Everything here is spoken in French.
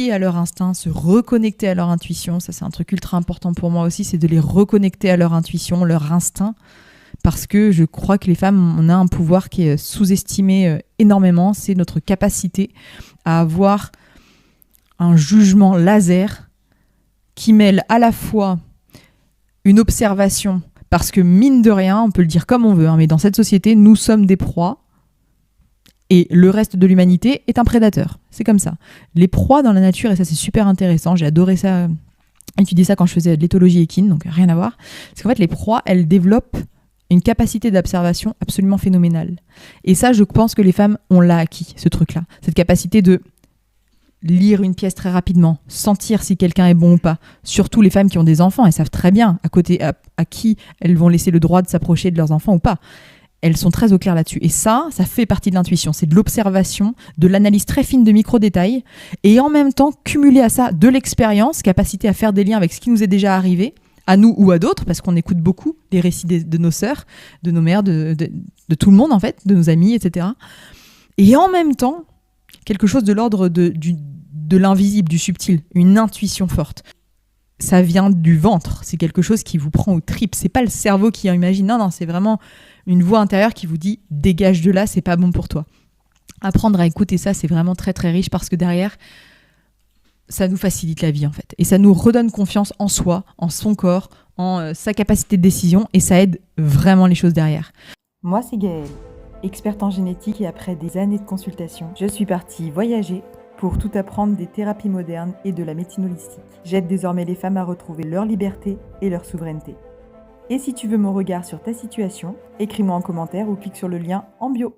fier à leur instinct, se reconnecter à leur intuition. Ça, c'est un truc ultra important pour moi aussi, c'est de les reconnecter à leur intuition, leur instinct. Parce que je crois que les femmes, on a un pouvoir qui est sous-estimé énormément. C'est notre capacité à avoir un jugement laser qui mêle à la fois une observation, parce que mine de rien, on peut le dire comme on veut, mais dans cette société, nous sommes des proies et le reste de l'humanité est un prédateur. C'est comme ça. Les proies dans la nature, et ça c'est super intéressant, j'ai adoré ça, étudier ça quand je faisais de l'éthologie équine, donc rien à voir. Parce qu'en fait, les proies, elles développent une capacité d'observation absolument phénoménale. Et ça, je pense que les femmes, on l'a acquis, ce truc-là. Cette capacité de lire une pièce très rapidement, sentir si quelqu'un est bon ou pas. Surtout les femmes qui ont des enfants, elles savent très bien à qui elles vont laisser le droit de s'approcher de leurs enfants ou pas. Elles sont très au clair là-dessus. Et ça fait partie de l'intuition. C'est de l'observation, de l'analyse très fine de micro-détails. Et en même temps, cumuler à ça de l'expérience, capacité à faire des liens avec ce qui nous est déjà arrivé, à nous ou à d'autres, parce qu'on écoute beaucoup les récits de nos sœurs, de nos mères, de tout le monde en fait, de nos amis, etc. Et en même temps, quelque chose de l'ordre de l'invisible, du subtil, une intuition forte. Ça vient du ventre, c'est quelque chose qui vous prend aux tripes. C'est pas le cerveau qui imagine, non, c'est vraiment une voix intérieure qui vous dit « dégage de là, c'est pas bon pour toi ». Apprendre à écouter ça, c'est vraiment très très riche parce que derrière, ça nous facilite la vie en fait. Et ça nous redonne confiance en soi, en son corps, en sa capacité de décision et ça aide vraiment les choses derrière. Moi, c'est Gaëlle, experte en génétique et après des années de consultation, je suis partie voyager pour tout apprendre des thérapies modernes et de la médecine holistique. J'aide désormais les femmes à retrouver leur liberté et leur souveraineté. Et si tu veux mon regard sur ta situation, écris-moi en commentaire ou clique sur le lien en bio.